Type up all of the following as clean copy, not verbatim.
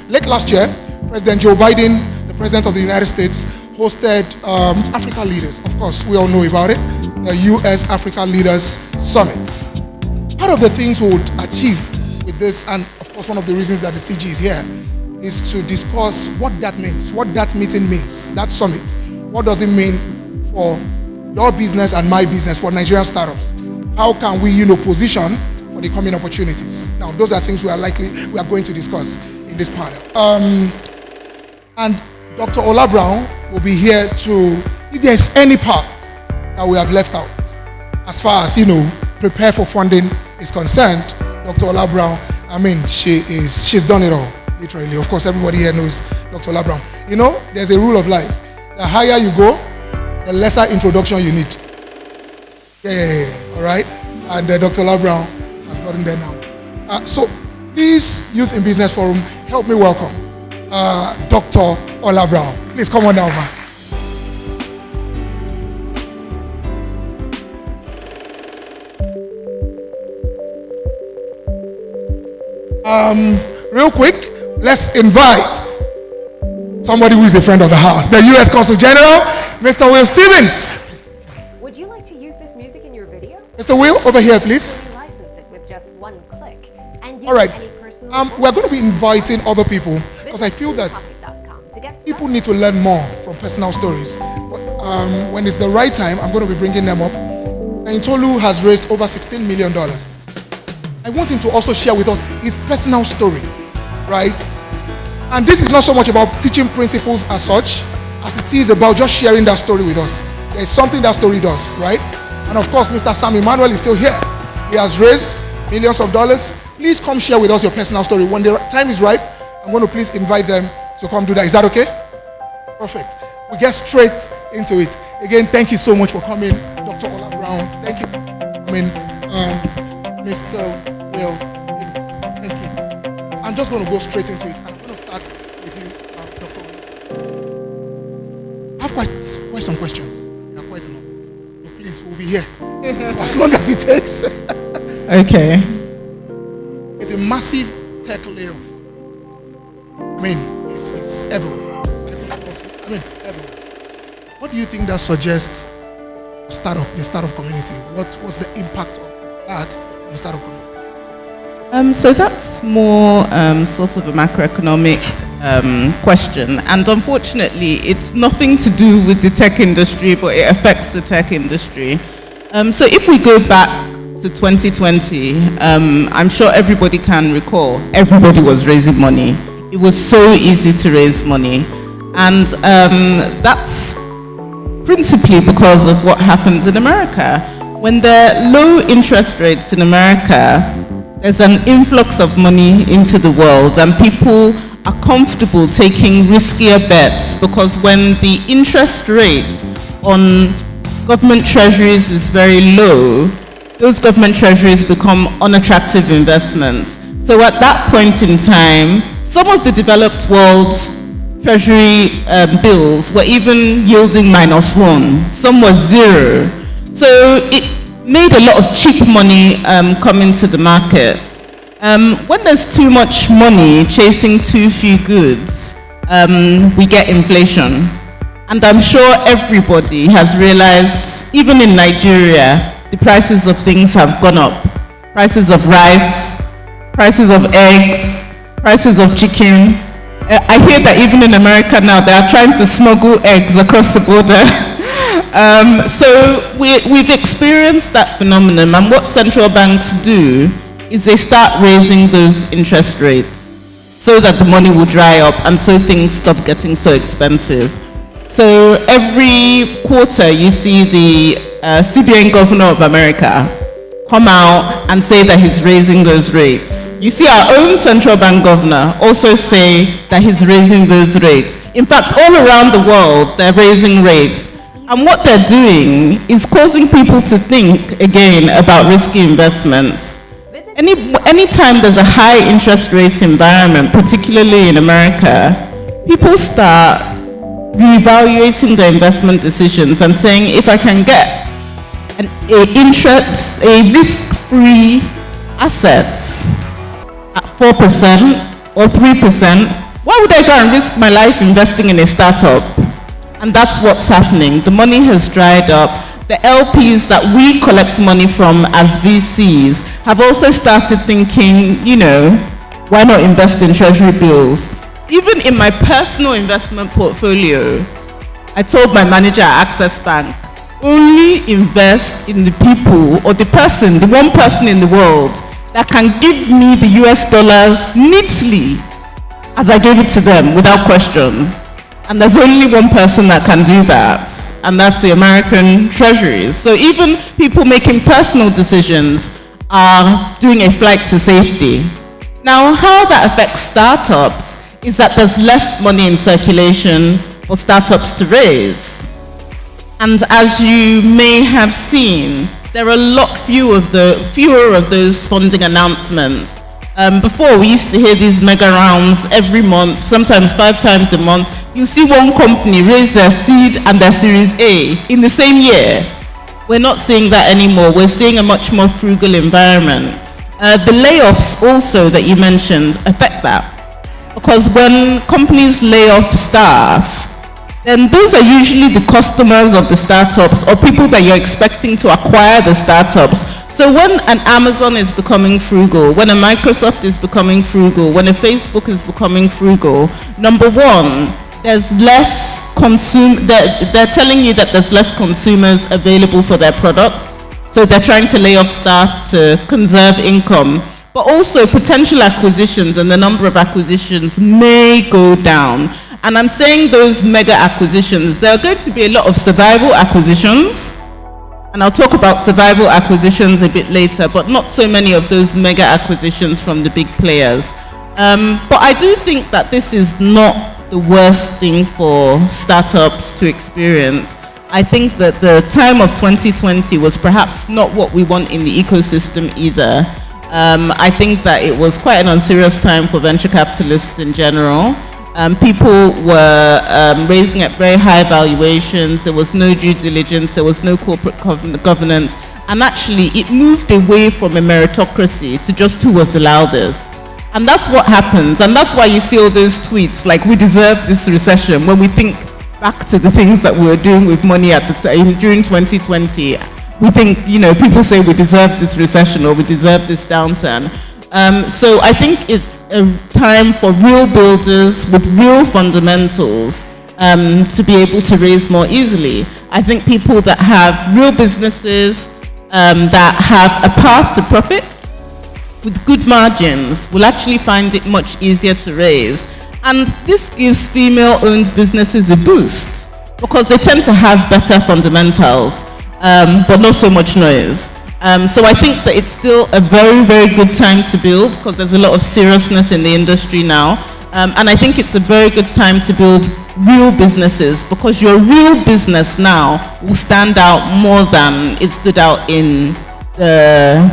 late last year, President Joe Biden, the President of the United States, hosted Africa Leaders. Of course, we all know about it, the US Africa Leaders Summit. Part of the things we would achieve with this, and of course one of the reasons that the CG is here, is to discuss what that means, what that meeting means, that summit. What does it mean for your business and my business, for Nigerian startups? How can we, position for the coming opportunities? Now, those are things we are going to discuss in this panel. And Dr. Ola Brown will be here to, if there's any part that we have left out, as far as, prepare for funding is concerned, Dr. Ola Brown, she's done it all, literally. Of course, everybody here knows Dr. Ola Brown. There's a rule of life. The higher you go, the lesser introduction you need. All right? And Dr. Ola Brown has gotten there now. So, please, Youth in Business Forum, help me welcome Dr. Ola Brown. Please come on down, man. Real quick, let's invite somebody who is a friend of the house, the U.S. Consul General, Mr. Will Stevens. Would you like to use this music in your video? Mr. Will, over here, please. You can license it with just one click. And use all right. Any personal we're going to be inviting other people because I feel that people need to learn more from personal stories. But, when it's the right time, I'm going to be bringing them up. Tolu has raised over $16 million. I want him to also share with us his personal story, right? And this is not so much about teaching principles as such, as it is about just sharing that story with us. There's something that story does, right? And of course, Mr. Sam Emmanuel is still here. He has raised millions of dollars. Please come share with us your personal story. When the time is right, I'm going to please invite them to come do that. Is that okay? Perfect. We get straight into it. Again, thank you so much for coming, Dr. Ola Brown. Thank you for coming, Mr. Will Stevens. Thank you. I'm just going to go straight into it, and I'm going to start with you, Dr. Ola. I have quite some questions. There are quite a lot. So please, we'll be here as long as it takes. Okay. It's a massive tech layoff. It's everywhere. Everywhere. What do you think that suggests the startup community? What's the impact of that on the startup community? So that's more sort of a macroeconomic question, and unfortunately, it's nothing to do with the tech industry, but it affects the tech industry. So if we go back to 2020, I'm sure everybody can recall, everybody was raising money. It was so easy to raise money. And that's principally because of what happens in America. When there are low interest rates in America, there's an influx of money into the world, and people are comfortable taking riskier bets because when the interest rate on government treasuries is very low, those government treasuries become unattractive investments. So at that point in time, some of the developed world's treasury bills were even yielding -1. Some were 0. So it made a lot of cheap money come into the market. When there's too much money chasing too few goods, we get inflation. And I'm sure everybody has realized, even in Nigeria, the prices of things have gone up. Prices of rice, prices of eggs, prices of chicken. I hear that even in America now, they are trying to smuggle eggs across the border. So we've experienced that phenomenon, and what central banks do is they start raising those interest rates so that the money will dry up and so things stop getting so expensive. So every quarter you see the CBN governor of America come out and say that he's raising those rates. You see our own central bank governor also say that he's raising those rates. In fact, all around the world, they're raising rates. And what they're doing is causing people to think again about risky investments. Anytime there's a high interest rate environment, particularly in America, people start reevaluating their investment decisions and saying, if I can get a risk-free asset at 4% or 3%, Why would I go and risk my life investing in a startup? And that's what's happening. The money has dried up. The LPs that we collect money from as VCs have also started thinking, why not invest in treasury bills? Even in my personal investment portfolio, I told my manager at Access Bank, only invest in the people or the one person in the world that can give me the US dollars neatly as I gave it to them without question. And there's only one person that can do that, and that's the American treasuries. So even people making personal decisions are doing a flight to safety. Now, how that affects startups is that there's less money in circulation for startups to raise. And as you may have seen, there are a lot fewer of those funding announcements. Before, we used to hear these mega rounds every month, sometimes 5 times a month. You see one company raise their seed and their Series A in the same year. We're not seeing that anymore. We're seeing a much more frugal environment. The layoffs also that you mentioned affect that. Because when companies lay off staff, then those are usually the customers of the startups or people that you're expecting to acquire the startups. So when an Amazon is becoming frugal, when a Microsoft is becoming frugal, when a Facebook is becoming frugal, number one, there's less they're telling you that there's less consumers available for their products. So they're trying to lay off staff to conserve income. But also potential acquisitions and the number of acquisitions may go down. And I'm saying those mega acquisitions, there are going to be a lot of survival acquisitions. And I'll talk about survival acquisitions a bit later, but not so many of those mega acquisitions from the big players. But I do think that this is not the worst thing for startups to experience. I think that the time of 2020 was perhaps not what we want in the ecosystem either. I think that it was quite an unserious time for venture capitalists in general. People were raising at very high valuations. There was no due diligence. There was no corporate governance. And actually, it moved away from a meritocracy to just who was the loudest. And that's what happens. And that's why you see all those tweets like, we deserve this recession, when we think back to the things that we were doing with money at the time during 2020. We think, people say we deserve this recession or we deserve this downturn. So I think it's a time for real builders with real fundamentals to be able to raise more easily. I think people that have real businesses that have a path to profit with good margins will actually find it much easier to raise. And this gives female-owned businesses a boost because they tend to have better fundamentals, but not so much noise. So I think that it's still a very, very good time to build because there's a lot of seriousness in the industry now. And I think it's a very good time to build real businesses because your real business now will stand out more than it stood out in the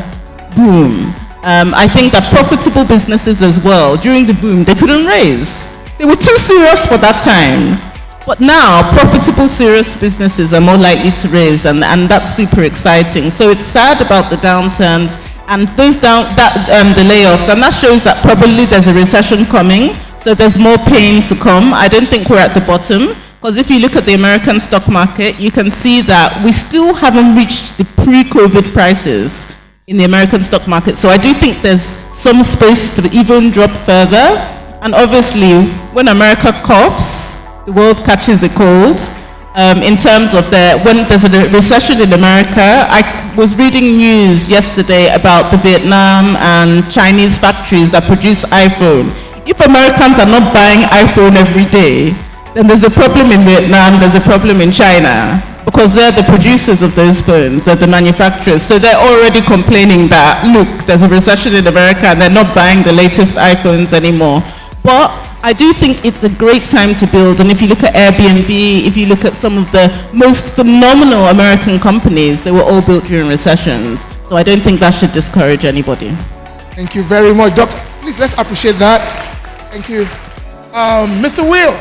boom. I think that profitable businesses as well, during the boom, they couldn't raise. They were too serious for that time. But now, profitable, serious businesses are more likely to raise, and that's super exciting. So it's sad about the downturns and the layoffs, and that shows that probably there's a recession coming, so there's more pain to come. I don't think we're at the bottom, because if you look at the American stock market, you can see that we still haven't reached the pre-COVID prices in the American stock market. So I do think there's some space to even drop further, and obviously, when America coughs, the world catches a cold. In terms of when there's a recession in America, I was reading news yesterday about the Vietnam and Chinese factories that produce iPhone. If Americans are not buying iPhone every day, then there's a problem in Vietnam, there's a problem in China, because they're the producers of those phones, they're the manufacturers. So they're already complaining that, look, there's a recession in America and they're not buying the latest iPhones anymore. But I do think it's a great time to build, and if you look at Airbnb, if you look at some of the most phenomenal American companies, they were all built during recessions. So I don't think that should discourage anybody. Thank you very much, Doctor. Please, let's appreciate that. Thank you. Mr. Will,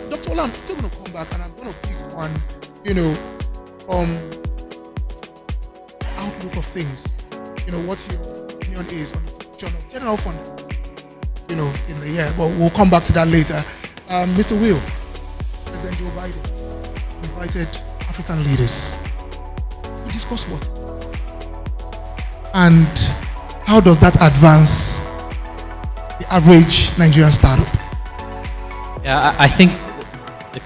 Dr. Ola, I'm still going to come back and I'm going to pick on, outlook of things. What your opinion is on the future of general fund. in the year. But we'll come back to that later. Mr. Will, President Joe Biden invited African leaders to discuss what? And how does that advance the average Nigerian startup? Yeah, I think the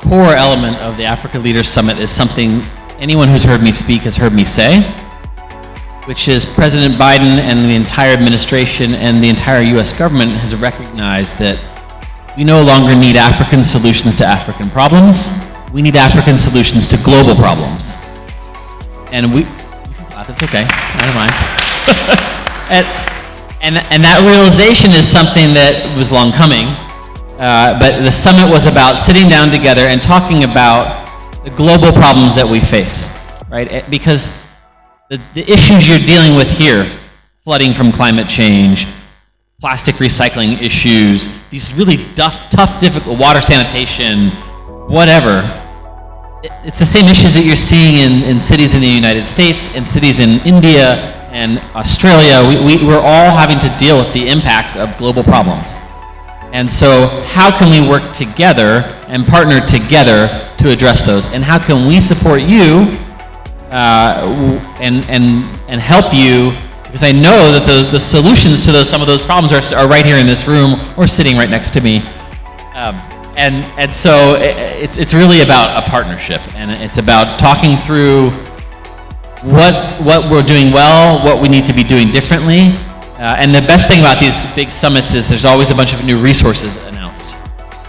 core element of the Africa Leaders Summit is something anyone who's heard me speak has heard me say, which is President Biden and the entire administration and the entire US government has recognized that we no longer need African solutions to African problems. We need African solutions to global problems. And you can clap, it's okay, I don't mind. and that realization is something that was long coming, but the summit was about sitting down together and talking about the global problems that we face, right? Because the issues you're dealing with here, flooding from climate change, plastic recycling issues, these really tough, difficult water sanitation, whatever, it's the same issues that you're seeing in cities in the United States and cities in India and Australia. We're all having to deal with the impacts of global problems. And so how can we work together and partner together to address those? And how can we support you and help you? Because I know that the solutions to some of those problems are right here in this room or sitting right next to me. And so it's really about a partnership, and it's about talking through what we're doing well, what we need to be doing differently. And the best thing about these big summits is there's always a bunch of new resources announced.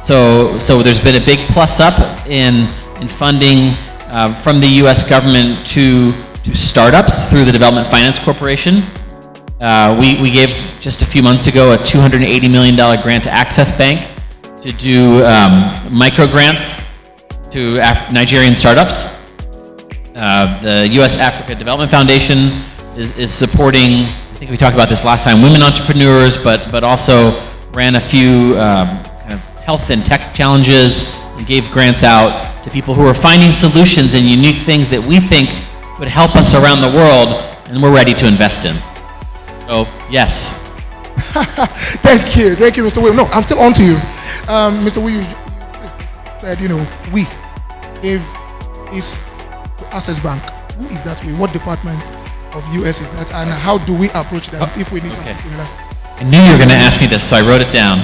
So there's been a big plus up in funding from the US government to startups through the Development Finance Corporation. We gave just a few months ago a $280 million grant to Access Bank to do micro grants to Nigerian startups. The US Africa Development Foundation is supporting, I think we talked about this last time, women entrepreneurs, but also ran a few kind of health and tech challenges and gave grants out to people who are finding solutions and unique things that we think would help us around the world and we're ready to invest in. So, yes. Thank you, Mr. Will. No, I'm still on to you. Mr. Will, you said, we gave this to Access Bank. Who is that we? What department of US is that, and how do we approach them if we need something similar? I knew you were going to ask me this, so I wrote it down.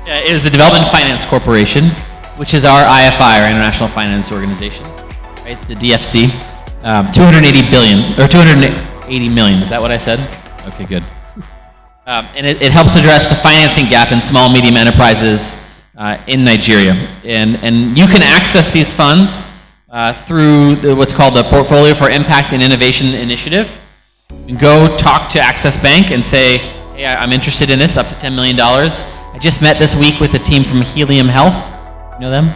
Yeah, it is the Development Finance Corporation, which is our IFI, our International Finance Organization, right? The DFC. 280 million. Is that what I said? Okay, good. And it helps address the financing gap in small, medium enterprises in Nigeria. And you can access these funds through what's called the Portfolio for Impact and Innovation Initiative. You can go talk to Access Bank and say, hey, I'm interested in this, up to $10 million. I just met this week with a team from Helium Health. You know them?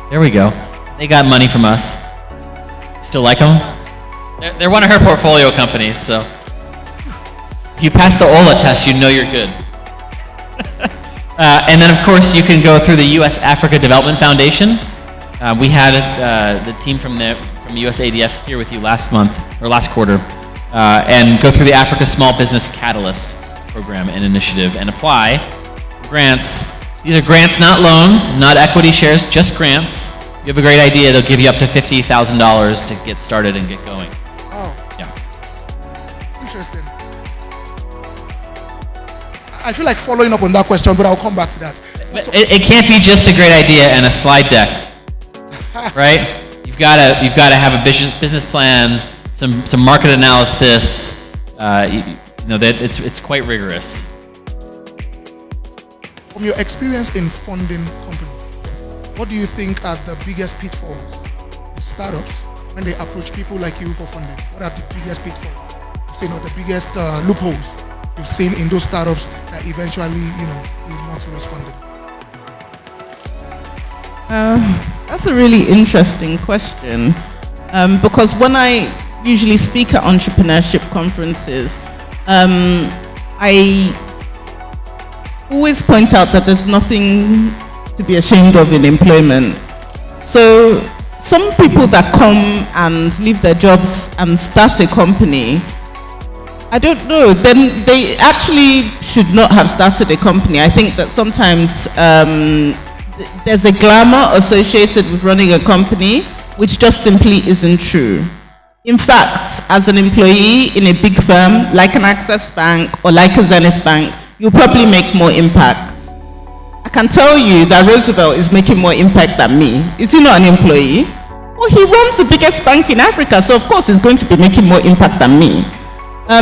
There we go. They got money from us. Still like them? They're one of her portfolio companies, so if you pass the Ola test, you know you're good. And then, of course, you can go through the U.S. Africa Development Foundation. We had the team from USADF here with you last quarter, and go through the Africa Small Business Catalyst program and initiative and apply grants. These are grants, not loans, not equity shares, just grants. You have a great idea, they'll give you up to $50,000 to get started and get going. Oh. Yeah. Interesting. I feel like following up on that question, but I'll come back to that. It can't be just a great idea and a slide deck, right? You've got to have a business plan, some market analysis. That it's quite rigorous. From your experience in funding companies, what do you think are the biggest pitfalls in startups when they approach people like you for funding? What are the biggest pitfalls? The biggest loopholes you've seen in those startups that eventually, did not respond? That's a really interesting question, because when I usually speak at entrepreneurship conferences, I always point out that there's nothing to be ashamed of in employment. So some people that come and leave their jobs and start a company, I don't know. Then they actually should not have started a company. I think that sometimes there's a glamour associated with running a company, which just simply isn't true. In fact, as an employee in a big firm, like an Access Bank or like a Zenith Bank, you'll probably make more impact. I can tell you that Roosevelt is making more impact than me. Is he not an employee? Well, he runs the biggest bank in Africa, so of course he's going to be making more impact than me.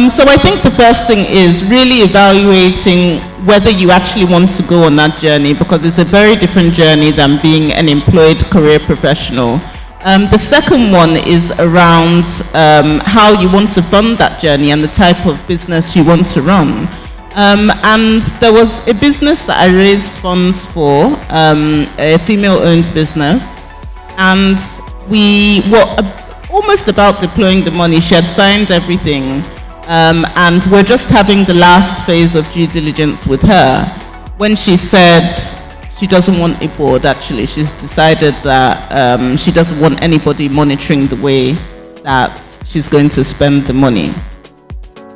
So I think the first thing is really evaluating whether you actually want to go on that journey, because it's a very different journey than being an employed career professional. The second one is around how you want to fund that journey and the type of business you want to run. And there was a business that I raised funds for, a female-owned business, and we were almost about deploying the money. She had signed everything, and we're just having the last phase of due diligence with her when she said she doesn't want a board. Actually, she's decided that she doesn't want anybody monitoring the way that she's going to spend the money.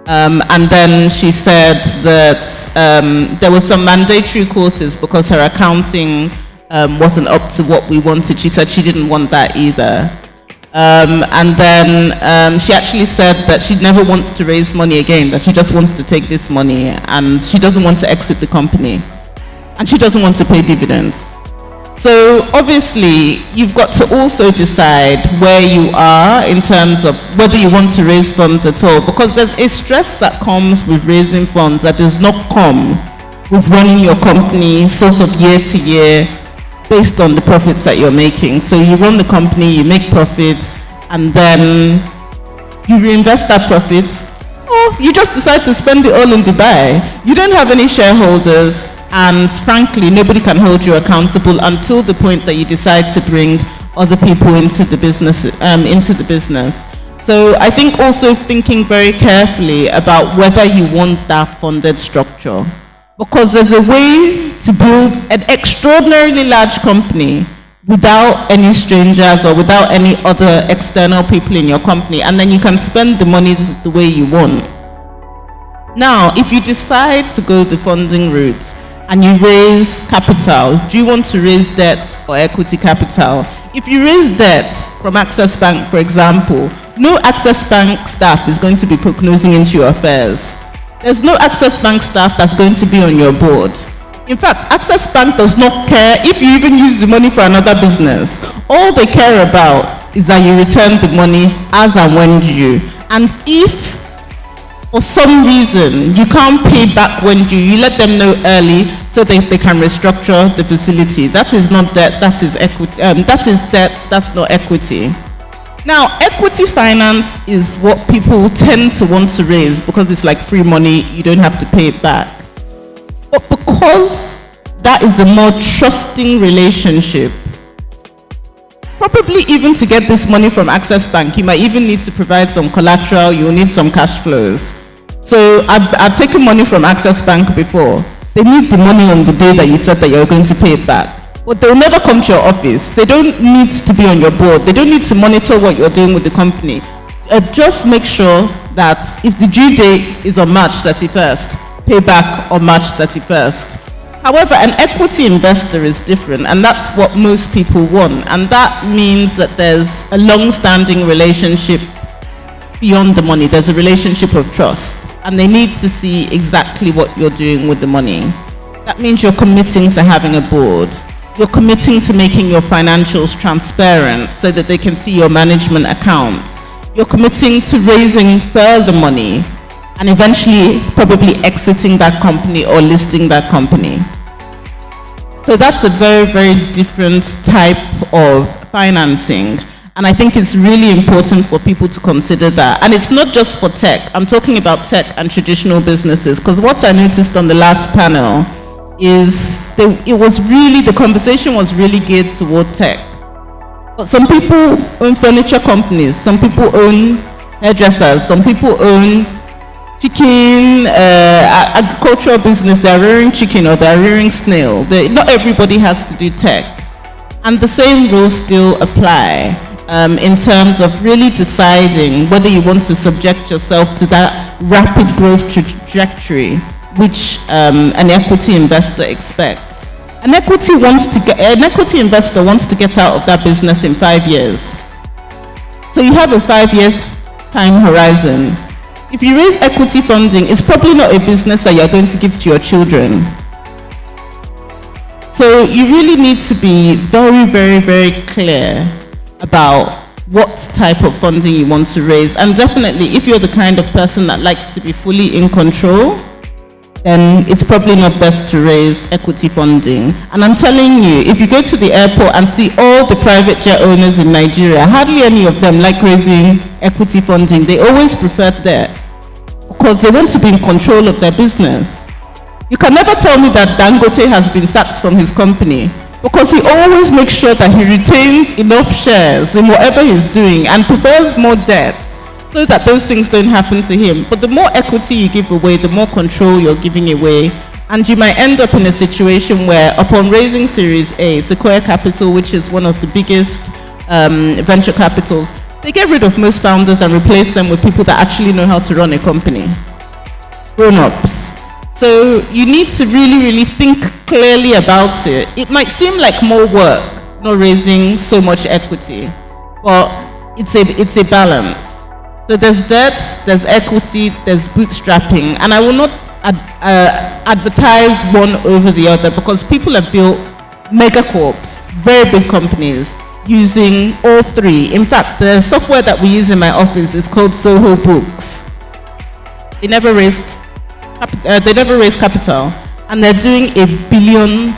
And then she said that there were some mandatory courses because her accounting wasn't up to what we wanted. She said she didn't want that either. And then she actually said that she never wants to raise money again, that she just wants to take this money, and she doesn't want to exit the company, and she doesn't want to pay dividends. So obviously, you've got to also decide where you are in terms of whether you want to raise funds at all, because there's a stress that comes with raising funds that does not come with running your company sort of year to year based on the profits that you're making. So you run the company, you make profits, and then you reinvest that profit, or you just decide to spend it all in Dubai. You don't have any shareholders, and frankly, nobody can hold you accountable until the point that you decide to bring other people into the business. So I think also thinking very carefully about whether you want that funded structure, because there's a way to build an extraordinarily large company without any strangers or without any other external people in your company, and then you can spend the money the way you want. Now, if you decide to go the funding route and you raise capital, do you want to raise debt or equity capital? If you raise debt from Access Bank, for example, no Access Bank staff is going to be poke-nosing into your affairs. There's no Access Bank staff that's going to be on your board. In fact, Access Bank does not care if you even use the money for another business. All they care about is that you return the money as and when due. And if for some reason you can't pay back when due, you let them know early so they can restructure the facility. That is not debt, that is equity. That is debt, that's not equity. Now, equity finance is what people tend to want to raise because it's like free money, you don't have to pay it back. But because that is a more trusting relationship, probably even to get this money from Access Bank, you might even need to provide some collateral, you'll need some cash flows. So I've taken money from Access Bank before. They need the money on the day that you said that you're going to pay it back. But they'll never come to your office. They don't need to be on your board. They don't need to monitor what you're doing with the company. Just make sure that if the due date is on March 31st, pay back on March 31st. However, an equity investor is different, and that's what most people want. And that means that there's a long-standing relationship beyond the money. There's a relationship of trust, and they need to see exactly what you're doing with the money. That means you're committing to having a board. You're committing to making your financials transparent so that they can see your management accounts. You're committing to raising further money and eventually probably exiting that company or listing that company. So that's a very, very different type of financing. And I think it's really important for people to consider that. And it's not just for tech. I'm talking about tech and traditional businesses, because what I noticed on the last panel is the conversation was really geared toward tech. But some people own furniture companies, some people own hairdressers, some people own chicken, agricultural business, they're rearing chicken or they're rearing snail. Not everybody has to do tech. And the same rules still apply in terms of really deciding whether you want to subject yourself to that rapid growth trajectory which an equity investor expects. An equity investor wants to get out of that business in 5 years. So you have a 5-year time horizon. If you raise equity funding, it's probably not a business that you're going to give to your children. So you really need to be very, very, very clear about what type of funding you want to raise. And definitely, if you're the kind of person that likes to be fully in control, then it's probably not best to raise equity funding. And I'm telling you, if you go to the airport and see all the private jet owners in Nigeria, hardly any of them like raising equity funding. They always prefer that because they want to be in control of their business. You can never tell me that Dangote has been sacked from his company, because he always makes sure that he retains enough shares in whatever he's doing and prefers more debt so that those things don't happen to him. But the more equity you give away, the more control you're giving away. And you might end up in a situation where upon raising Series A, Sequoia Capital, which is one of the biggest venture capitals, they get rid of most founders and replace them with people that actually know how to run a company. Grown-ups. So you need to really, really think clearly about it. It might seem like more work, not raising so much equity, but it's a balance. So there's debt, there's equity, there's bootstrapping, and I will not advertise one over the other, because people have built megacorps, very big companies, using all three. In fact, the software that we use in my office is called Soho Books. They never raised capital, and they're doing $1 billion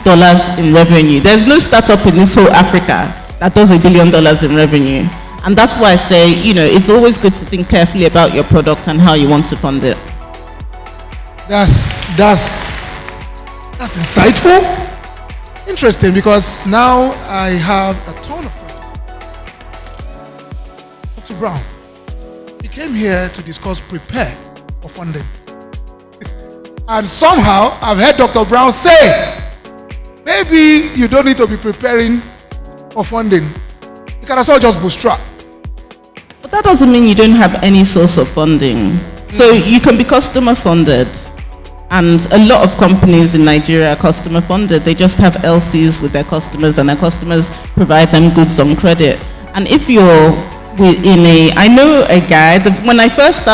in revenue. There's no startup in this whole Africa that does $1 billion in revenue. And that's why I say, it's always good to think carefully about your product and how you want to fund it. That's insightful. Interesting, because now I have a ton of questions. Dr. Brown, he came here to discuss prepare for funding. And somehow I've heard Dr. Brown say, maybe you don't need to be preparing for funding. You can as well just bootstrap. But that doesn't mean you don't have any source of funding. So you can be customer funded. And a lot of companies in Nigeria are customer funded. They just have LCs with their customers, and their customers provide them goods on credit. And if you're I know a guy, when I first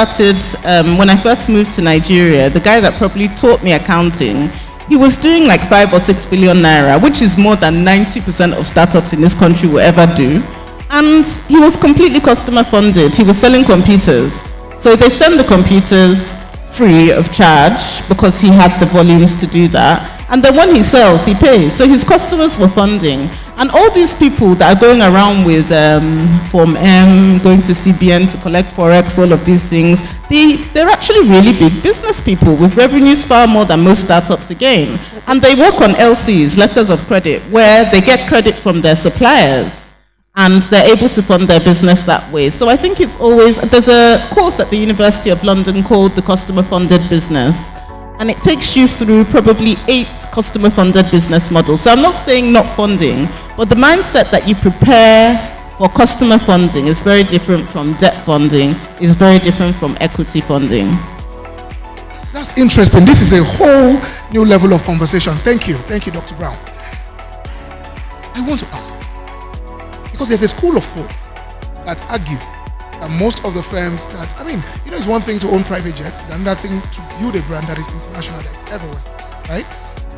moved to Nigeria, the guy that probably taught me accounting, he was doing like 5 or 6 billion naira, which is more than 90% of startups in this country will ever do. And he was completely customer funded. He was selling computers. So they send the computers free of charge because he had the volumes to do that. And then when he sells, he pays. So his customers were funding. And all these people that are going around with Form M, going to CBN to collect Forex, all of these things, they're actually really big business people with revenues far more than most startups again. And they work on LCs, letters of credit, where they get credit from their suppliers. And they're able to fund their business that way. So I think it's always, there's a course at the University of London called the Customer Funded Business. And it takes you through probably 8 customer funded business models. So I'm not saying not funding, but the mindset that you prepare for customer funding is very different from debt funding, is very different from equity funding. That's interesting. This is a whole new level of conversation. Thank you, Dr. Brown. I want to ask, because there's a school of thought that argue that most of the firms that, it's one thing to own private jets, it's another thing to build a brand that is international, that is everywhere, right?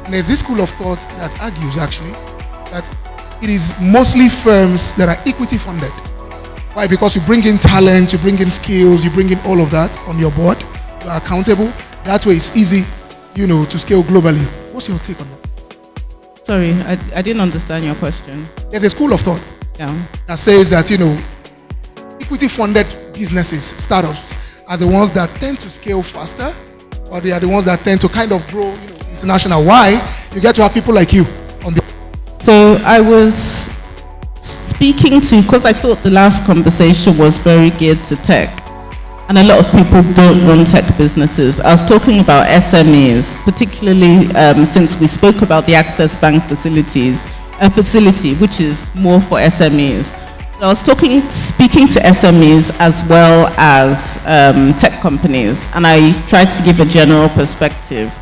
And there's this school of thought that argues actually that it is mostly firms that are equity funded. Why? Because you bring in talent, you bring in skills, you bring in all of that on your board, you are accountable. That way it's easy, to scale globally. What's your take on that? Sorry, I didn't understand your question. There's a school of thought that says that, equity-funded businesses, startups, are the ones that tend to scale faster, or they are the ones that tend to kind of grow international. Why? You get to have people like you on the... So I was speaking to, because I thought the last conversation was very geared to tech, and a lot of people don't run tech businesses. I was talking about SMEs, particularly since we spoke about the Access Bank facility, which is more for SMEs. I was speaking to SMEs as well as tech companies, and I tried to give a general perspective.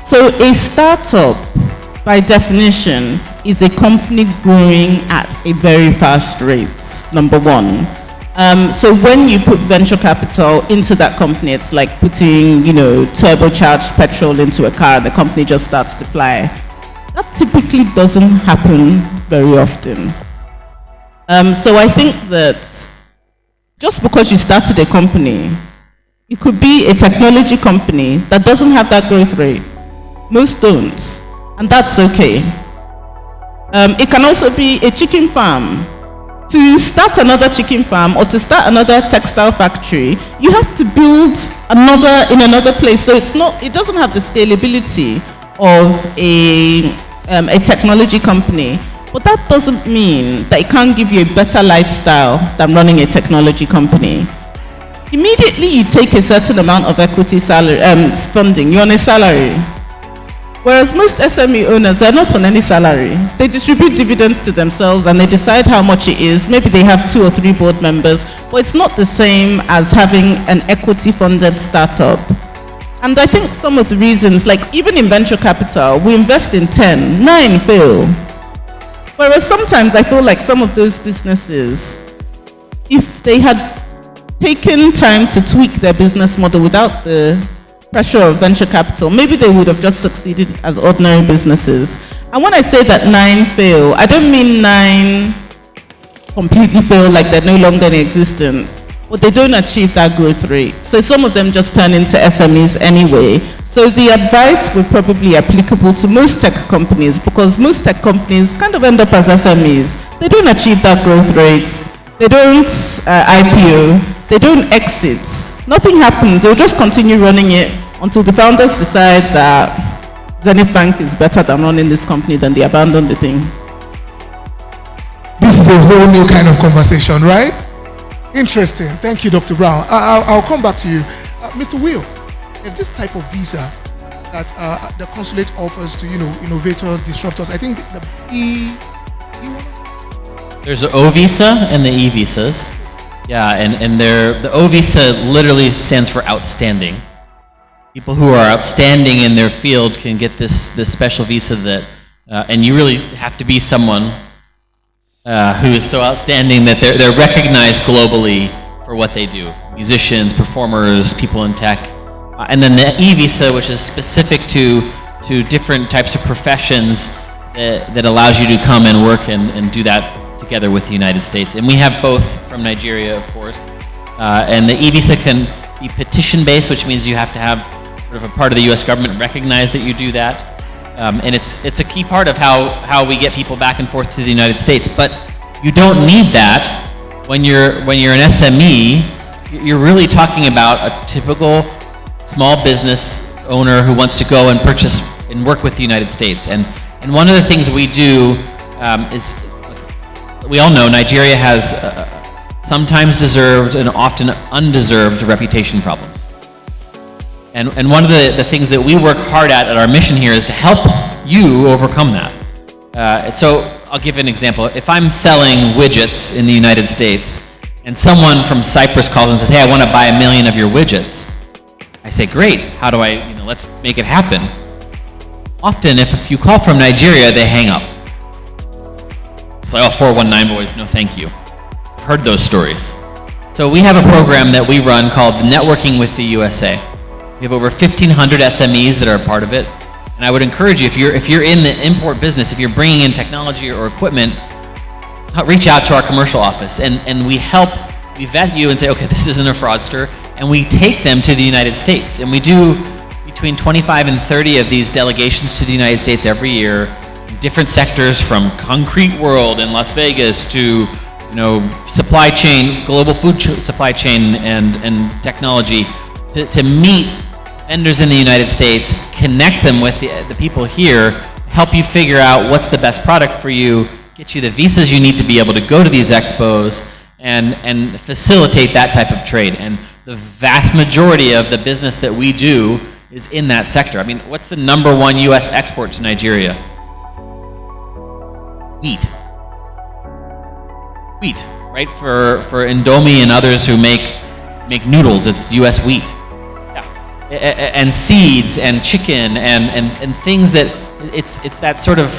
So a startup, by definition, is a company growing at a very fast rate, number one. So when you put venture capital into that company, it's like putting, turbocharged petrol into a car, the company just starts to fly. That typically doesn't happen very often. So I think that just because you started a company, it could be a technology company that doesn't have that growth rate. Most don't, and that's okay. It can also be a chicken farm. To start another chicken farm or to start another textile factory, you have to build another in another place. So it doesn't have the scalability of a technology company. But that doesn't mean that it can't give you a better lifestyle than running a technology company. Immediately you take a certain amount of equity funding, you're on a salary. Whereas most SME owners, they're not on any salary. They distribute dividends to themselves and they decide how much it is. Maybe they have 2 or 3 board members, but it's not the same as having an equity funded startup. And I think some of the reasons, like even in venture capital, we invest in 10, 9 fail. Whereas sometimes I feel like some of those businesses, if they had taken time to tweak their business model without the pressure of venture capital, maybe they would have just succeeded as ordinary businesses. And when I say that 9 fail, I don't mean 9 completely fail like they're no longer in existence, but they don't achieve that growth rate. So some of them just turn into SMEs anyway. So the advice would probably be applicable to most tech companies, because most tech companies kind of end up as SMEs. They don't achieve that growth rate. They don't IPO. They don't exit. Nothing happens. They'll just continue running it until the founders decide that Zenith Bank is better than running this company, then they abandon the thing. This is a whole new kind of conversation, right? Interesting. Thank you, Dr. Brown. I'll come back to you. Mr. Will, is this type of visa that the consulate offers to, innovators, disruptors? I think the There's the O visa and the E visas. Yeah, and the O visa literally stands for outstanding. People who are outstanding in their field can get this special visa that, and you really have to be someone who is so outstanding that they're recognized globally for what they do. Musicians, performers, people in tech. And then the E visa, which is specific to different types of professions that allows you to come and work and do that together with the United States. And we have both from Nigeria, of course. And the E visa can be petition-based, which means you have to have sort of a part of the U.S. government recognize that you do that. And it's a key part of how we get people back and forth to the United States. But you don't need that when you're an SME. You're really talking about a typical small business owner who wants to go and purchase and work with the United States. And one of the things we do is, we all know Nigeria has sometimes deserved and often undeserved reputation problems. And one of the things that we work hard at our mission here is to help you overcome that. So I'll give an example. If I'm selling widgets in the United States and someone from Cyprus calls and says, hey, I want to buy 1 million of your widgets, I say, great, how do I, let's make it happen. Often, if you call from Nigeria, they hang up. It's like, oh, 419 boys, no thank you. Heard those stories. So we have a program that we run called Networking with the USA. We have over 1,500 SMEs that are a part of it. And I would encourage you, if you're in the import business, if you're bringing in technology or equipment, reach out to our commercial office. And we vet you and say, okay, this isn't a fraudster. And we take them to the United States. And we do between 25 and 30 of these delegations to the United States every year, in different sectors, from concrete world in Las Vegas to supply chain, global food supply chain and technology, to meet vendors in the United States, connect them with the people here, help you figure out what's the best product for you, get you the visas you need to be able to go to these expos, and facilitate that type of trade. And the vast majority of the business that we do is in that sector. I mean, what's the #1 U.S. export to Nigeria? Wheat. right? For Indomie and others who make noodles, it's U.S. wheat. And seeds and chicken and things that it's that sort of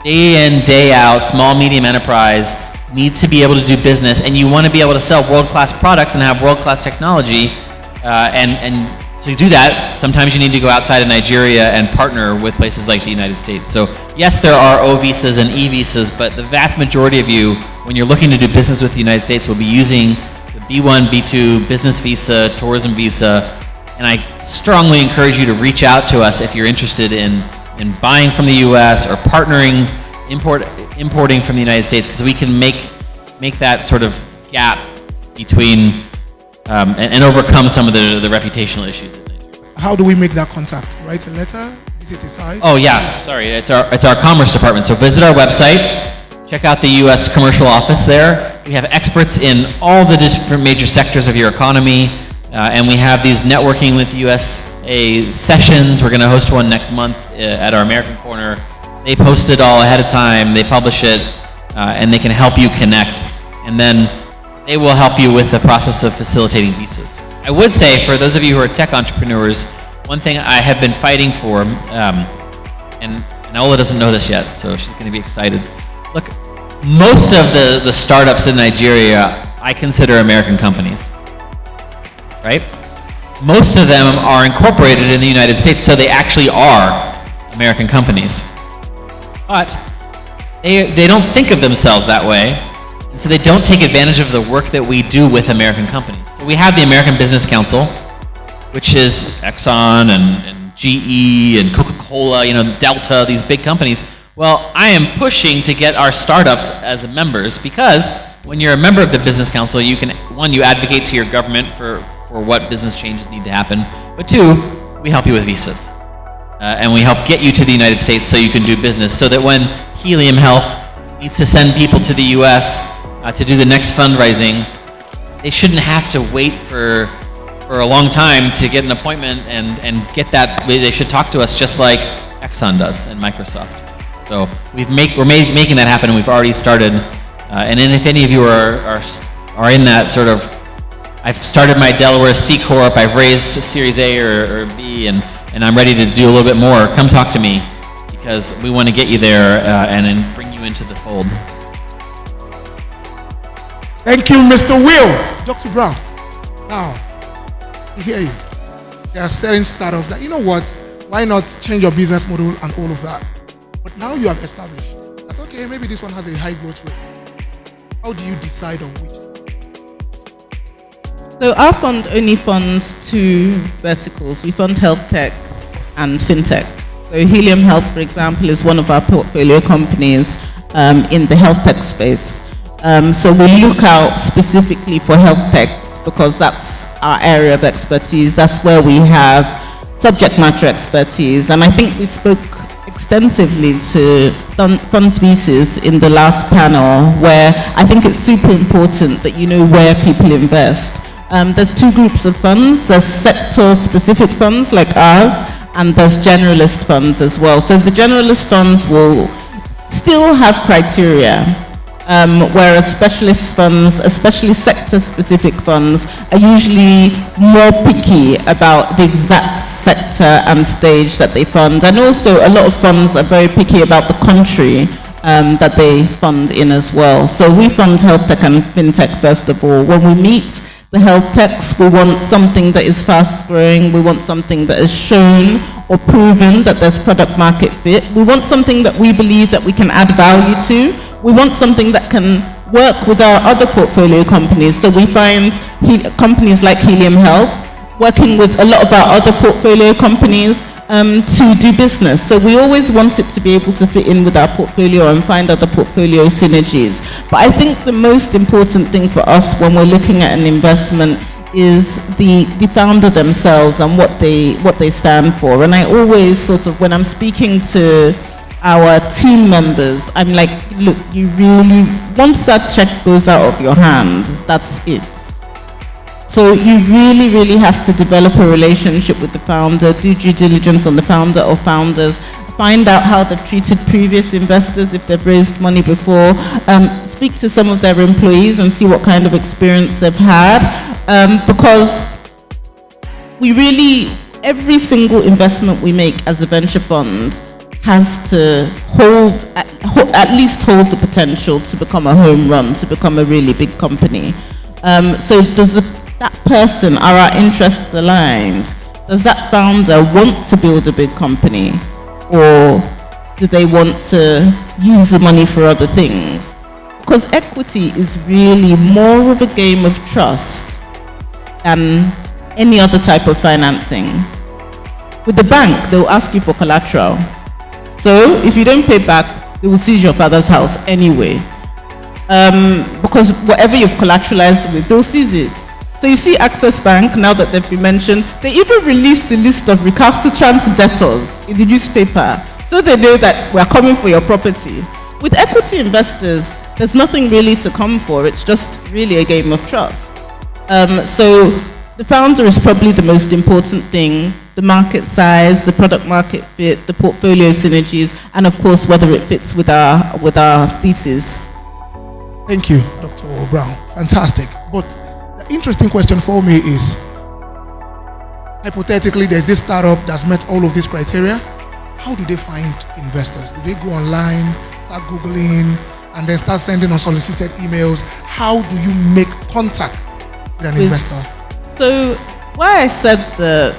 day in, day out, small, medium enterprise need to be able to do business, and you want to be able to sell world-class products and have world-class technology, and to do that, sometimes you need to go outside of Nigeria and partner with places like the United States. So yes, there are O visas and E visas, but the vast majority of you, when you're looking to do business with the United States, will be using the B1, B2 business visa, tourism visa, and I strongly encourage you to reach out to us if you're interested in buying from the U.S. or partnering, importing from the United States, because we can make that sort of gap between and overcome some of the reputational issues. How do we make that contact? Write a letter? Visit a site? Oh yeah, sorry, it's our Commerce Department. So visit our website, check out the U.S. commercial office there. We have experts in all the different major sectors of your economy, and we have these networking with USA sessions. We're going to host one next month at our American Corner. They post it all ahead of time, they publish it, and they can help you connect. And then they will help you with the process of facilitating visas. I would say, for those of you who are tech entrepreneurs, one thing I have been fighting for, and Ola doesn't know this yet, so she's going to be excited. Look, most of the startups in Nigeria, I consider American companies, right? Most of them are incorporated in the United States, so they actually are American companies. But they don't think of themselves that way, and so they don't take advantage of the work that we do with American companies. So we have the American Business Council, which is Exxon and GE and Coca-Cola, Delta, these big companies. Well, I am pushing to get our startups as members, because when you're a member of the Business Council, you can, one, you advocate to your government for what business changes need to happen, but two, we help you with visas. And we help get you to the United States so you can do business, so that when Helium Health needs to send people to the US to do the next fundraising, they shouldn't have to wait for a long time to get an appointment and get that. They should talk to us just like Exxon does and Microsoft. So we're making that happen, and we've already started. And then if any of you are in that sort of, I've started my Delaware C Corp, I've raised Series A or B, and I'm ready to do a little bit more, come talk to me, because we want to get you there and then bring you into the fold. Thank you, Mr. Will. Dr. Brown, now, I hear you. There are certain startups that, you know what, why not change your business model and all of that? But now you have established that, okay, maybe this one has a high growth rate. How do you decide on which? So our fund only funds two verticals. We fund health tech and fintech. So Helium Health, for example, is one of our portfolio companies in the health tech space. So we look out specifically for health techs because that's our area of expertise. That's where we have subject matter expertise. And I think we spoke extensively to fund thesis in the last panel, where I think it's super important that you know where people invest. There's two groups of funds. There's sector-specific funds like ours, and there's generalist funds as well. So the generalist funds will still have criteria, whereas specialist funds, especially sector-specific funds, are usually more picky about the exact sector and stage that they fund. And also, a lot of funds are very picky about the country that they fund in as well. So we fund health tech and fintech first of all. When we meet the health techs, we want something that is fast growing. We want something that is shown or proven that there's product market fit. We want something that we believe that we can add value to. We want something that can work with our other portfolio companies. So we find companies like Helium Health working with a lot of our other portfolio companies to do business. So we always want it to be able to fit in with our portfolio and find other portfolio synergies. But I think the most important thing for us when we're looking at an investment is the founder themselves and what they stand for. And I always sort of, when I'm speaking to our team members, I'm like, look, you really, once that check goes out of your hand, that's it. So you really, really have to develop a relationship with the founder, do due diligence on the founder or founders, find out how they've treated previous investors if they've raised money before, speak to some of their employees and see what kind of experience they've had, because we really, every single investment we make as a venture fund has to at least hold the potential to become a home run, to become a really big company. So does that person, are our interests aligned? Does that founder want to build a big company? Or do they want to use the money for other things? Because equity is really more of a game of trust than any other type of financing. With the bank, they'll ask you for collateral. So if you don't pay back, they will seize your father's house anyway. Because whatever you've collateralized with, they'll seize it. So you see Access Bank, now that they've been mentioned, they even released a list of recalcitrant debtors in the newspaper, so they know that we're coming for your property. With equity investors, there's nothing really to come for. It's just really a game of trust. So the founder is probably the most important thing. The market size, the product market fit, the portfolio synergies, and of course whether it fits with our thesis. Thank you, Dr. Brown. Fantastic. But the interesting question for me is, hypothetically, there's this startup that's met all of these criteria. How do they find investors? Do they go online, start Googling, and then start sending unsolicited emails? How do you make contact with an investor? So why I said that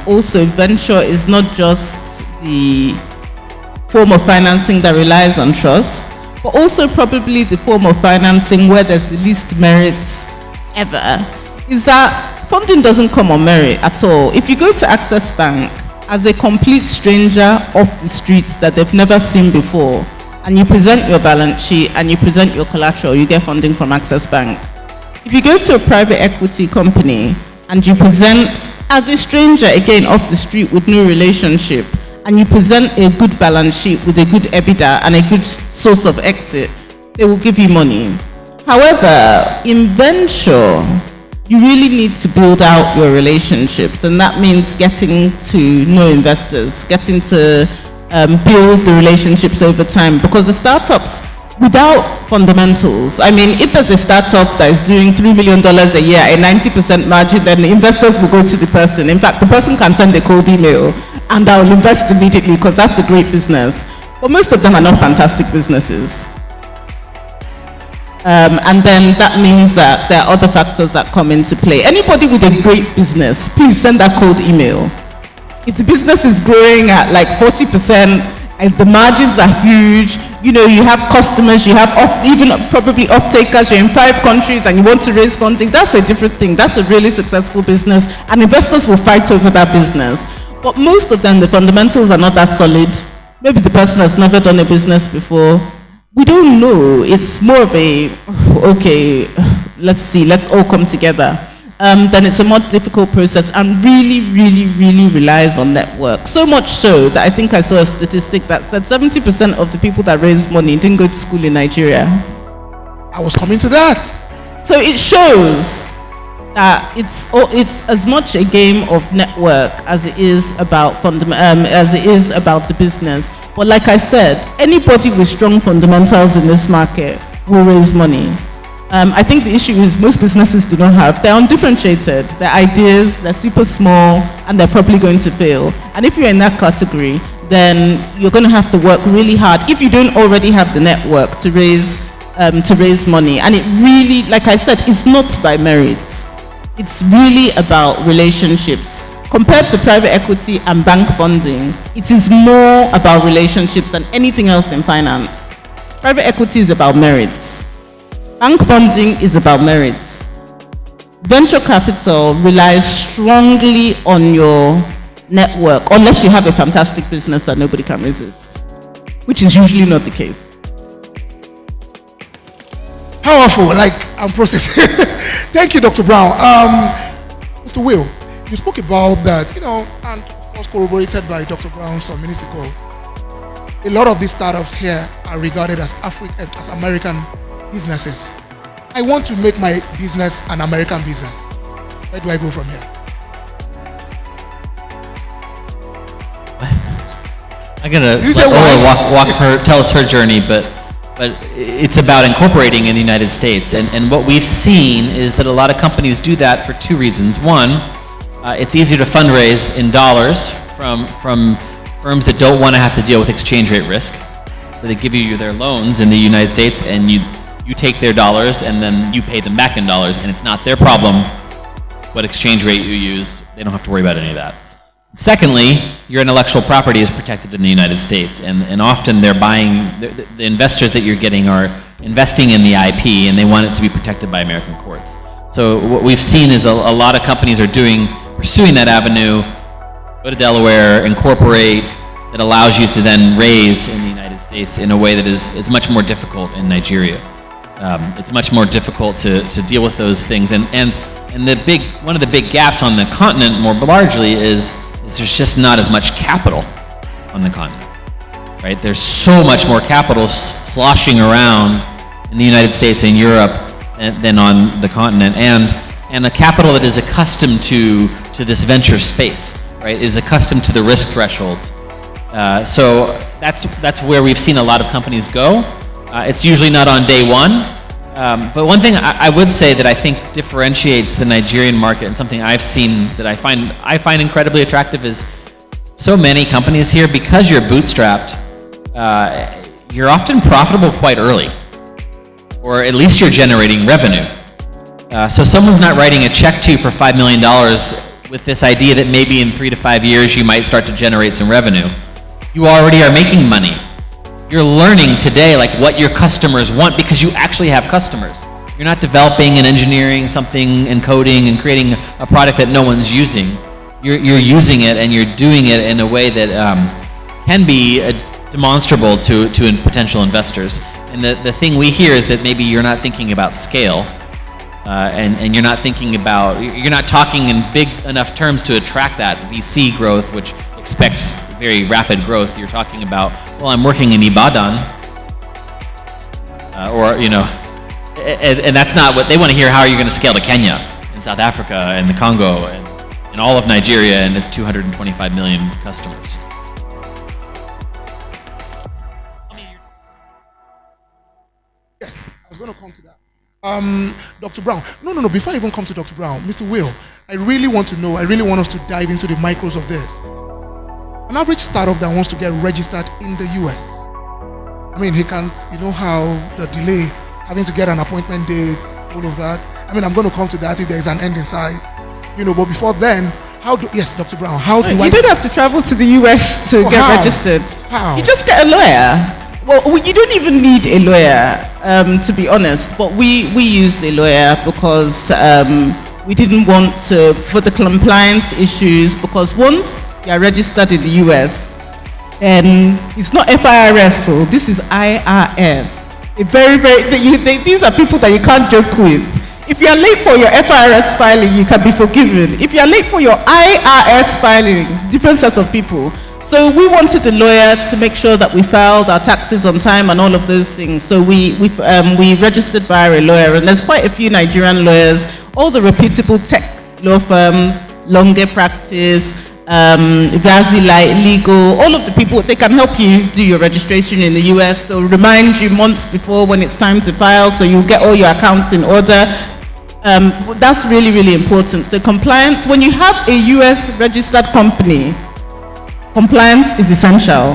also venture is not just the form of financing that relies on trust, but also probably the form of financing where there's the least merit ever, is that funding doesn't come on merit at all. If you go to Access Bank as a complete stranger off the streets that they've never seen before, and you present your balance sheet and you present your collateral, you get funding from Access Bank. If you go to a private equity company and you present as a stranger, again off the street with no relationship, and you present a good balance sheet with a good EBITDA and a good source of exit, they will give you money. However, in venture, you really need to build out your relationships, and that means getting to know investors, getting to build the relationships over time, because the startups, without fundamentals, I mean, if there's a startup that is doing $3 million a year, a 90% margin, then the investors will go to the person. In fact, the person can send a cold email and I'll invest immediately because that's a great business. But most of them are not fantastic businesses. And then that means that there are other factors that come into play. Anybody with a great business, please send that cold email. If the business is growing at like 40%, if the margins are huge, you know, you have customers, you have even probably off-takers, you're in 5 countries and you want to raise funding, that's a different thing. That's a really successful business and investors will fight over that business. But most of them, the fundamentals are not that solid. Maybe the person has never done a business before. We don't know. It's more of a, okay, let's see, let's all come together. Then it's a more difficult process and really, really, really relies on network. So much so that I think I saw a statistic that said 70% of the people that raised money didn't go to school in Nigeria. I was coming to that. So it shows that it's as much a game of network as it is about the business. But like I said, anybody with strong fundamentals in this market will raise money. I think the issue is most businesses do not have. They're undifferentiated. They're ideas, they're super small, and they're probably going to fail. And if you're in that category, then you're going to have to work really hard if you don't already have the network to raise money. And it really, like I said, it's not by merit. It's really about relationships. Compared to private equity and bank funding, it is more about relationships than anything else in finance. Private equity is about merits. Bank funding is about merits. Venture capital relies strongly on your network, unless you have a fantastic business that nobody can resist, which is usually not the case. Powerful, like I'm processing. Thank you, Dr. Brown. Mr. Will, you spoke about that, and was corroborated by Dr. Brown some minutes ago. A lot of these startups here are regarded as American businesses. I want to make my business an American business. Where do I go from here? I'm gonna You say let why? Ola tell us her journey, but it's about incorporating in the United States. Yes. And what we've seen is that a lot of companies do that for two reasons. One, it's easier to fundraise in dollars from firms that don't want to have to deal with exchange rate risk. So they give you their loans in the United States, and you take their dollars, and then you pay them back in dollars, and it's not their problem what exchange rate you use. They don't have to worry about any of that. Secondly, your intellectual property is protected in the United States, and often they're buying, the investors that you're getting are investing in the IP, and they want it to be protected by American courts. So what we've seen is a lot of companies are pursuing that avenue, go to Delaware, incorporate, that allows you to then raise in the United States in a way that is much more difficult in Nigeria. It's much more difficult to deal with those things, and one of the big gaps on the continent more largely is there's just not as much capital on the continent, right? There's so much more capital sloshing around in the United States and Europe than on the continent, and a capital that is accustomed to this venture space, right? Is accustomed to the risk thresholds. So that's where we've seen a lot of companies go. It's usually not on day one. But one thing I would say that I think differentiates the Nigerian market, and something I've seen that I find incredibly attractive, is so many companies here, because you're bootstrapped, you're often profitable quite early, or at least you're generating revenue. So someone's not writing a check to you for $5 million with this idea that maybe in 3 to 5 years you might start to generate some revenue. You already are making money. You're learning today like what your customers want, because you actually have customers. You're not developing and engineering something and coding and creating a product that no one's using. You're using it, and you're doing it in a way that can be demonstrable to potential investors. And the thing we hear is that maybe you're not thinking about scale, and you're not talking in big enough terms to attract that VC growth, which expects very rapid growth. You're talking about, well, I'm working in Ibadan, and that's not what they want to hear. How are you going to scale to Kenya and South Africa and the Congo and all of Nigeria and its 225 million customers? Yes, I was going to come to that. Dr. Brown. No. Before I even come to Dr. Brown, Mr. Will, I really want us to dive into the micros of this. An average startup that wants to get registered in the US, I mean, he can't, how the delay, having to get an appointment date, all of that. I mean, I'm going to come to that if there's an end in sight, but before then, yes, Dr. Brown, how do I... You don't have to travel to the US to get registered. How? You just get a lawyer. Well, you don't even need a lawyer, to be honest, but we used a lawyer because we didn't want to, for the compliance issues, because once you are registered in the US, then it's not FIRS, so this is IRS. These are people that you can't joke with. If you are late for your FIRS filing, you can be forgiven. If you are late for your IRS filing, different sets of people. So we wanted a lawyer to make sure that we filed our taxes on time and all of those things. So we registered via a lawyer, and there's quite a few Nigerian lawyers, all the reputable tech law firms, Longe Practice, Vazi Legal, all of the people, they can help you do your registration in the US. They'll remind you months before when it's time to file, so you'll get all your accounts in order. That's really, really important. So compliance, when you have a US registered company, compliance is essential,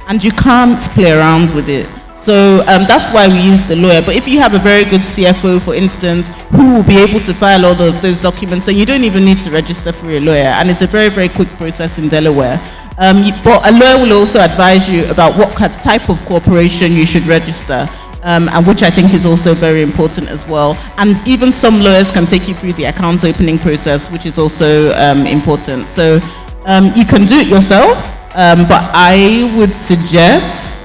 and you can't play around with it. So that's why we use the lawyer. But if you have a very good CFO, for instance, who will be able to file all of those documents, then you don't even need to register for a lawyer, and it's a very, very quick process in Delaware. But a lawyer will also advise you about what type of corporation you should register, and which I think is also very important as well. And even some lawyers can take you through the account opening process, which is also important. So you can do it yourself, but I would suggest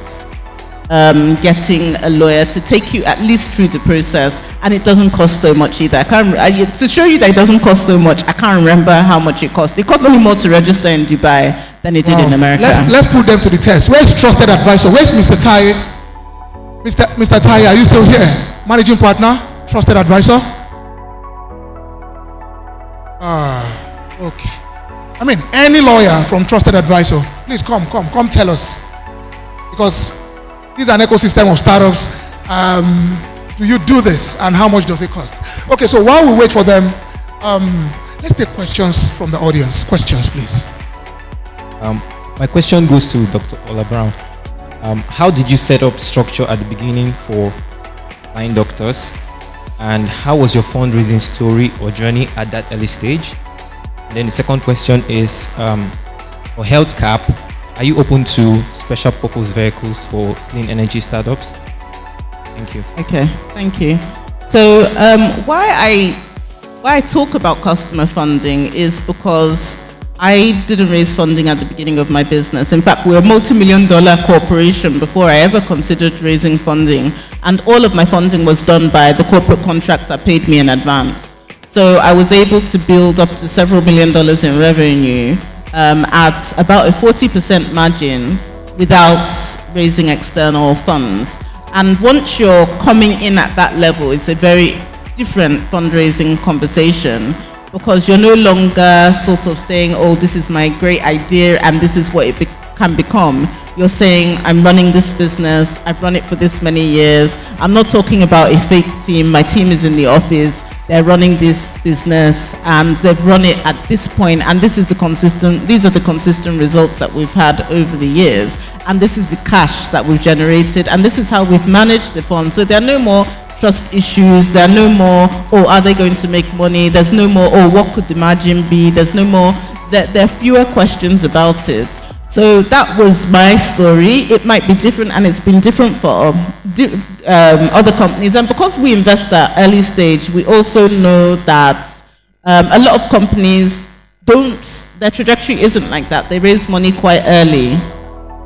getting a lawyer to take you at least through the process, and it doesn't cost so much either. To show you that it doesn't cost so much, I can't remember how much it cost. It cost only more to register in Dubai than it did in America. Let's put them to the test. Where's trusted advisor? Where's Mr. Tai? Mr. Tai, are you still here? Managing partner, trusted advisor? Okay. I mean, any lawyer from trusted advisor. Please come tell us. Because this is an ecosystem of startups. Do you do this, and how much does it cost? Okay, so while we wait for them, let's take questions from the audience. Questions, please. My question goes to Dr. Ola Brown. How did you set up structure at the beginning for 9 doctors? And how was your fundraising story or journey at that early stage? Then the second question is, for Health Cap, are you open to special purpose vehicles for clean energy startups? Thank you. Okay, thank you. So why I talk about customer funding is because I didn't raise funding at the beginning of my business. In fact, we're a multi-million-dollar corporation before I ever considered raising funding. And all of my funding was done by the corporate contracts that paid me in advance. So I was able to build up to several $1 million in revenue at about a 40% margin without raising external funds. And once you're coming in at that level, it's a very different fundraising conversation, because you're no longer sort of saying, oh, this is my great idea and this is what it can become. You're saying, I'm running this business, I've run it for this many years. I'm not talking about a fake team. My team is in the office, they're running this business and they've run it at this point, and these are the consistent results that we've had over the years. And this is the cash that we've generated, and this is how we've managed the fund. So there are no more trust issues, there are no more, oh, are they going to make money? There's no more, oh, what could the margin be? There's no more, there are fewer questions about it. So that was my story. It might be different, and it's been different for other companies. And because we invest at early stage, we also know that a lot of companies their trajectory isn't like that. They raise money quite early.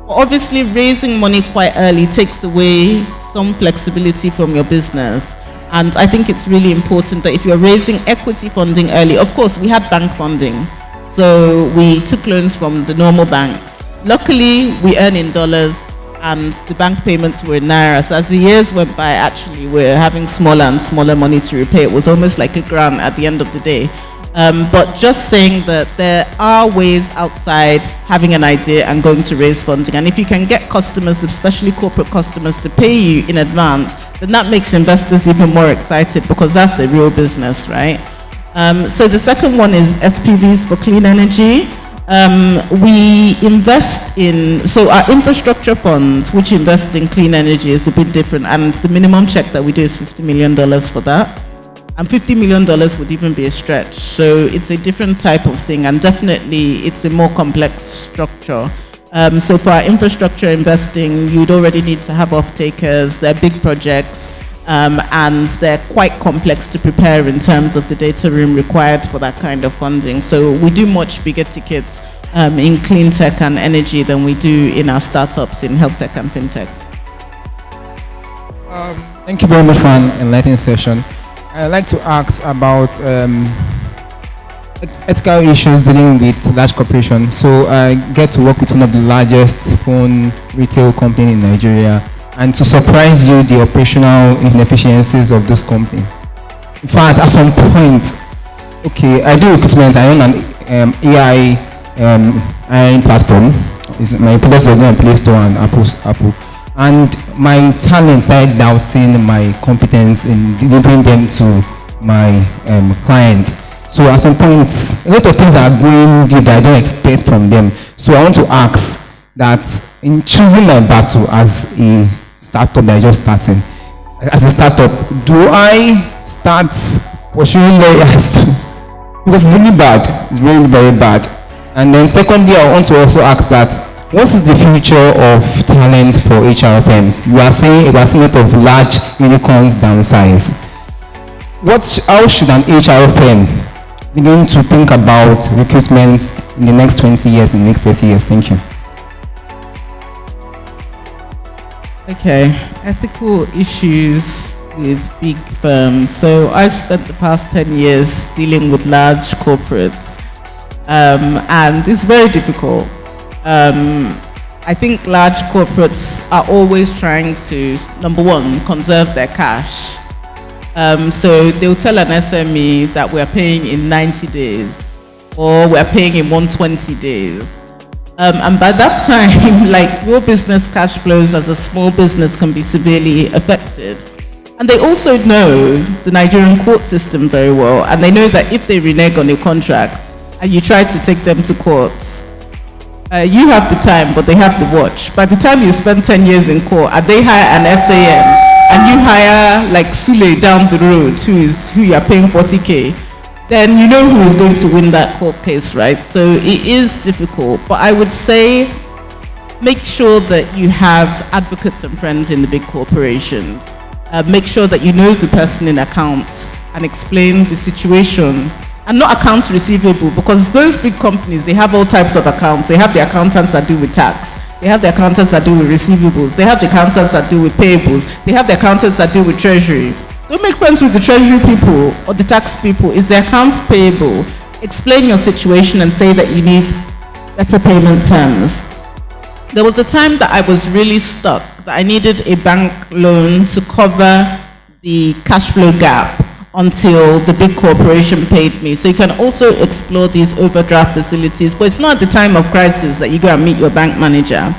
Obviously, raising money quite early takes away some flexibility from your business. And I think it's really important that if you're raising equity funding early, of course, we had bank funding. So we took loans from the normal banks. Luckily, we earn in dollars and the bank payments were in naira. So as the years went by, actually, we're having smaller and smaller money to repay. It was almost like a grant at the end of the day. But just saying that there are ways outside having an idea and going to raise funding. And if you can get customers, especially corporate customers, to pay you in advance, then that makes investors even more excited, because that's a real business, right? So the second one is SPVs for clean energy. We invest so our infrastructure funds, which invest in clean energy, is a bit different. And the minimum check that we do is $50 million for that. And $50 million would even be a stretch. So it's a different type of thing, and definitely it's a more complex structure. So for our infrastructure investing, you'd already need to have off-takers. They're big projects, and they're quite complex to prepare in terms of the data room required for that kind of funding. So we do much bigger tickets in clean tech and energy than we do in our startups in health tech and fintech. Thank you very much for an enlightening session. I'd like to ask about ethical issues dealing with large corporations. So I get to work with one of the largest phone retail companies in Nigeria, and to surprise you, the operational inefficiencies of those companies. In fact, at some point, okay, I do recruitment. I own an AI hiring platform. My products are on Play Store and Apple. And my talent started doubting my competence in delivering them to my client. So at some point, a lot of things are going deep that I don't expect from them. So I want to ask that in choosing my battle as a startup that is just starting, as a startup, do I start pursuing lawyers too? Because it's really bad. It's really very bad. And then secondly, I want to also ask that, what is the future of talent for HR firms? You are saying a lot of large unicorns downsize. How should an HR firm begin to think about recruitment in the next 20 years, in the next 30 years? Thank you. Okay, ethical issues with big firms. So I spent the past 10 years dealing with large corporates, and it's very difficult. I think large corporates are always trying to, number one, conserve their cash. So they'll tell an SME that we're paying in 90 days, or we're paying in 120 days. And by that time, like, your business cash flows as a small business can be severely affected. And they also know the Nigerian court system very well, and they know that if they renege on a contract and you try to take them to court, you have the time, but they have the watch. By the time you spend 10 years in court and they hire an SAM, and you hire like Sule down the road who you are paying 40K, then you know who is going to win that court case, right? So it is difficult, but I would say make sure that you have advocates and friends in the big corporations. Make sure that you know the person in accounts and explain the situation. And not accounts receivable, because those big companies, they have all types of accounts. They have the accountants that deal with tax. They have the accountants that deal with receivables. They have the accountants that deal with payables. They have the accountants that deal with treasury. Don't make friends with the treasury people or the tax people. It's the accounts payable. Explain your situation and say that you need better payment terms. There was a time that I was really stuck, that I needed a bank loan to cover the cash flow gap until the big corporation paid me. So you can also explore these overdraft facilities, but it's not at the time of crisis that you go and meet your bank manager.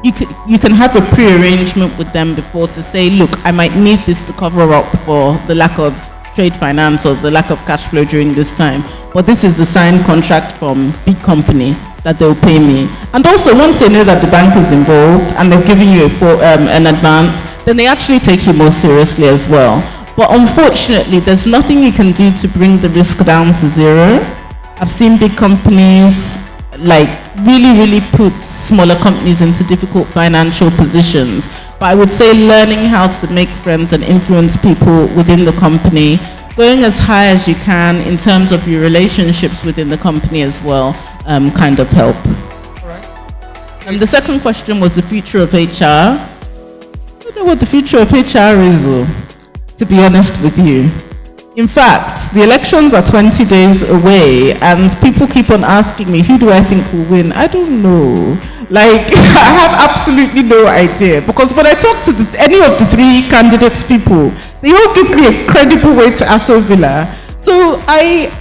You can have a pre-arrangement with them before to say, look, I might need this to cover up for the lack of trade finance or the lack of cash flow during this time. But this is the signed contract from big company that they'll pay me. And also, once they know that the bank is involved and they've given you an advance, then they actually take you more seriously as well. But unfortunately, there's nothing you can do to bring the risk down to zero. I've seen big companies like really put smaller companies into difficult financial positions. But I would say learning how to make friends and influence people within the company, going as high as you can in terms of your relationships within the company as well, kind of help. All right. And the second question was the future of HR. I don't know what the future of HR is, to be honest with you. In fact, the elections are 20 days away, and people keep on asking me, who do I think will win? I don't know. Like, I have absolutely no idea. Because when I talk to any of the three candidates people, they all give me a credible way to Aso Villa. So I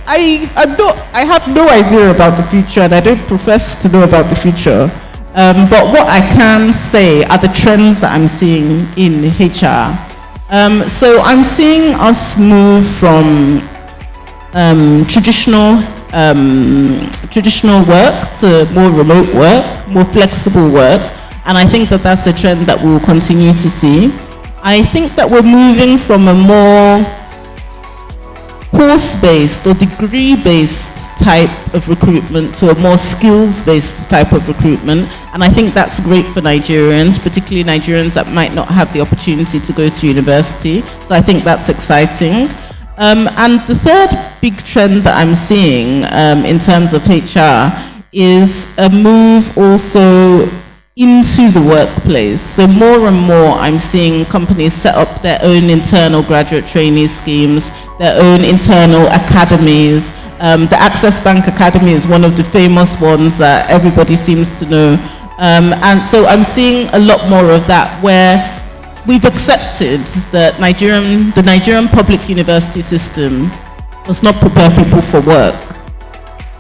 have no idea about the future, and I don't profess to know about the future. But what I can say are the trends that I'm seeing in HR. So I'm seeing us move from traditional work to more remote work, more flexible work, and I think that that's a trend that we'll continue to see. I think that we're moving from a more course-based or degree-based type of recruitment to a more skills-based type of recruitment, and I think that's great for Nigerians, particularly Nigerians that might not have the opportunity to go to university. So I think that's exciting. And the third big trend that I'm seeing in terms of HR is a move also into the workplace. So more and more I'm seeing companies set up their own internal graduate trainee schemes, their own internal academies. The Access Bank Academy is one of the famous ones that everybody seems to know. And so I'm seeing a lot more of that, where we've accepted that the Nigerian public university system does not prepare people for work.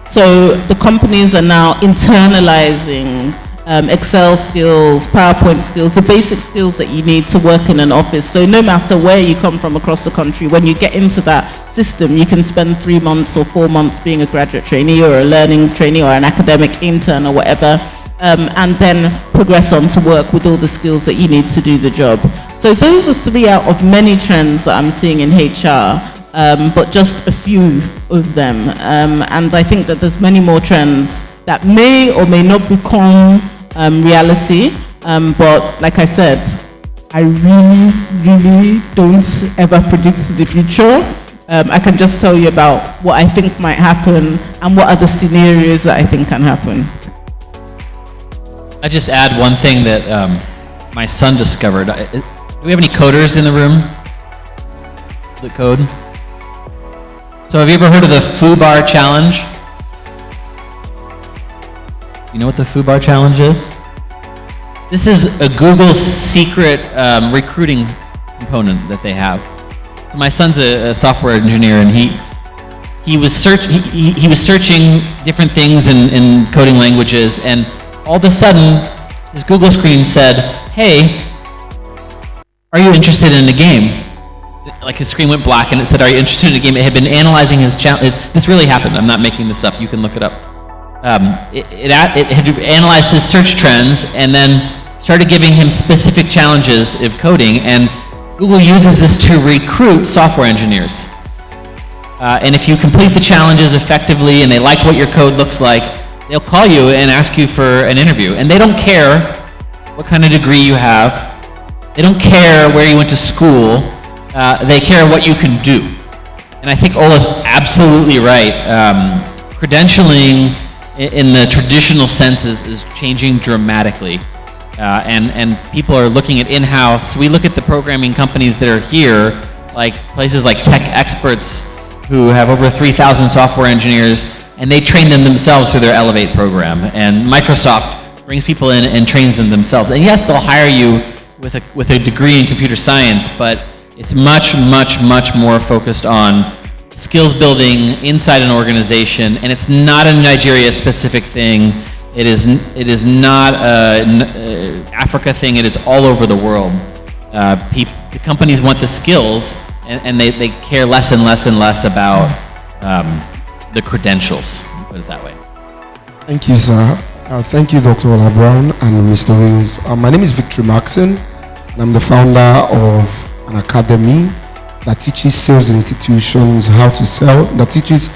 So the companies are now internalizing Excel skills, PowerPoint skills, the basic skills that you need to work in an office. So no matter where you come from across the country, when you get into that system, you can spend 3 months or 4 months being a graduate trainee or a learning trainee or an academic intern or whatever, and then progress on to work with all the skills that you need to do the job. So those are 3 out of many trends that I'm seeing in HR, but just a few of them. And I think that there's many more trends that may or may not become reality, but like I said, I really don't ever predict the future. I can just tell you about what I think might happen and what are the scenarios that I think can happen. I just add one thing that my son discovered. Do we have any coders in the room that code? So have you ever heard of the Fubar challenge? You know what the Fubar challenge is? This is a Google secret recruiting component that they have. So my son's a software engineer, and he was searching different things in coding languages, and all of a sudden, his Google screen said, "Hey, are you interested in the game?" Like his screen went black and it said, "Are you interested in a game?" It had been analyzing his challenge. This really happened. I'm not making this up. You can look it up. It had analyzed his search trends and then started giving him specific challenges of coding. And Google uses this to recruit software engineers. And if you complete the challenges effectively and they like what your code looks like, they'll call you and ask you for an interview. And they don't care what kind of degree you have. They don't care where you went to school. They care what you can do. And I think Ola's absolutely right. Credentialing in the traditional sense is changing dramatically. And people are looking at in-house. We look at the programming companies that are here, like places like Tech Experts, who have over 3,000 software engineers, and they train them themselves through their Elevate program. And Microsoft brings people in and trains them themselves. And yes, they'll hire you with a degree in computer science, but it's much, much, much more focused on skills building inside an organization, and it's not a Nigeria-specific thing. It is not an Africa thing. It is all over the world. The companies want the skills, and they care less and less and less about the credentials, put it that way. Thank you, sir. Thank you, Dr. Ola Brown and Mr. Wills. My name is Victor Maxon, and I'm the founder of an academy that teaches sales institutions how to sell, that teaches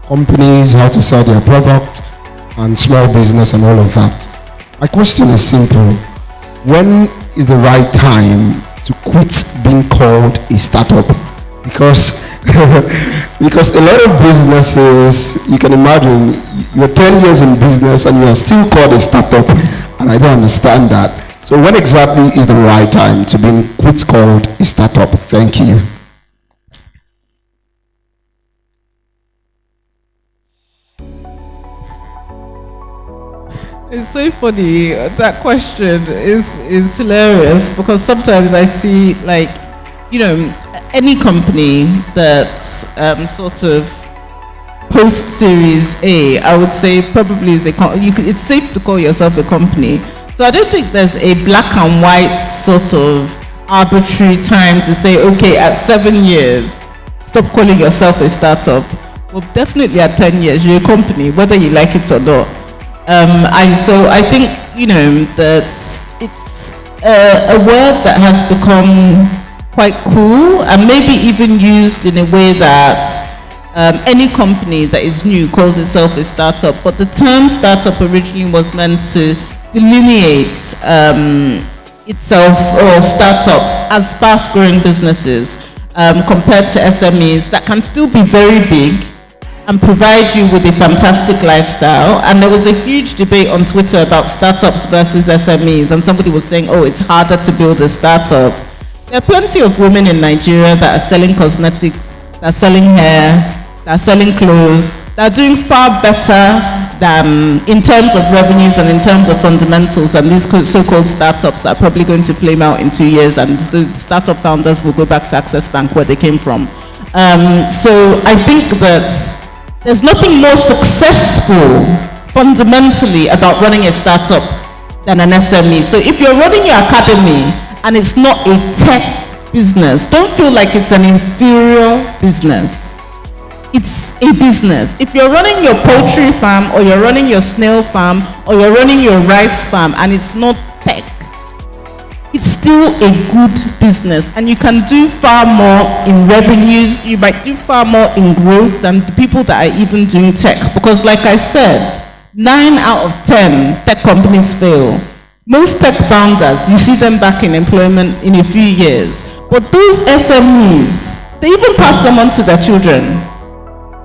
companies how to sell their product and small business and all of that. My question is simple. When is the right time to quit being called a startup? Because because a lot of businesses, you can imagine, you're 10 years in business and you are still called a startup, and I don't understand that. So when exactly is the right time to be quit called a startup? Thank you. It's so funny. That question is hilarious because sometimes I see, like, you know, any company that sort of post Series A, I would say probably is it's safe to call yourself a company. So I don't think there's a black and white sort of arbitrary time to say, okay, at 7 years, stop calling yourself a startup. Well, definitely at 10 years, you're a company, whether you like it or not. So I think, you know, that it's a word that has become quite cool and maybe even used in a way that any company that is new calls itself a startup. But the term startup originally was meant to delineate itself or startups as fast-growing businesses compared to SMEs that can still be very big and provide you with a fantastic lifestyle. And there was a huge debate on Twitter about startups versus SMEs, and somebody was saying, oh, it's harder to build a startup. There are plenty of women in Nigeria that are selling cosmetics, that are selling hair, that are selling clothes, that are doing far better than in terms of revenues and in terms of fundamentals, and these so-called startups are probably going to flame out in 2 years, and the startup founders will go back to Access Bank where they came from. So I think that there's nothing more successful fundamentally about running a startup than an SME. So if you're running your academy and it's not a tech business, don't feel like it's an inferior business. It's a business. If you're running your poultry farm or you're running your snail farm or you're running your rice farm and it's not tech, it's still a good business, and you can do far more in revenues, you might do far more in growth than the people that are even doing tech. Because like I said, 9 out of 10 tech companies fail. Most tech founders, you see them back in employment in a few years. But those SMEs, they even pass them on to their children.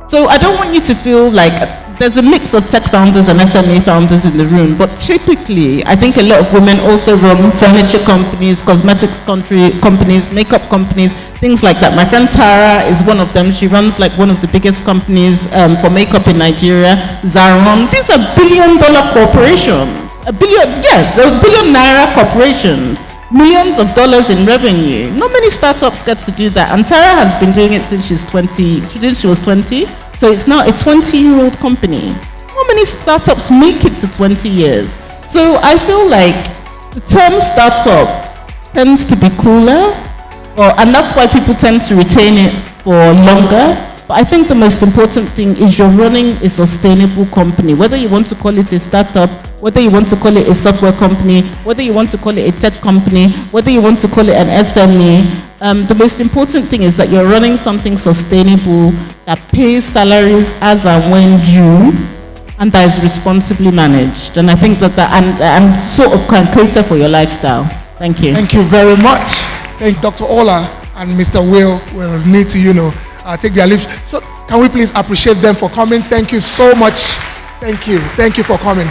So I don't want you to feel like there's a mix of tech founders and SME founders in the room, but typically, I think a lot of women also run furniture companies, cosmetics companies, makeup companies, things like that. My friend Tara is one of them. She runs like one of the biggest companies for makeup in Nigeria, Zaron. These are billion-dollar corporations. They're billion naira corporations. Millions of dollars in revenue. Not many startups get to do that. And Tara has been doing it since she was 20. So it's now a 20-year-old company. How many startups make it to 20 years? So I feel like the term startup tends to be cooler, and that's why people tend to retain it for longer. But I think the most important thing is you're running a sustainable company. Whether you want to call it a startup, whether you want to call it a software company, whether you want to call it a tech company, whether you want to call it an SME, the most important thing is that you're running something sustainable that pays salaries as and when due, and that is responsibly managed. And I think that and sort of can cater for your lifestyle. Thank you. Thank you very much. Thank Dr. Ola and Mr. Will need to, take their leaves. So can we please appreciate them for coming? Thank you so much. Thank you. Thank you for coming.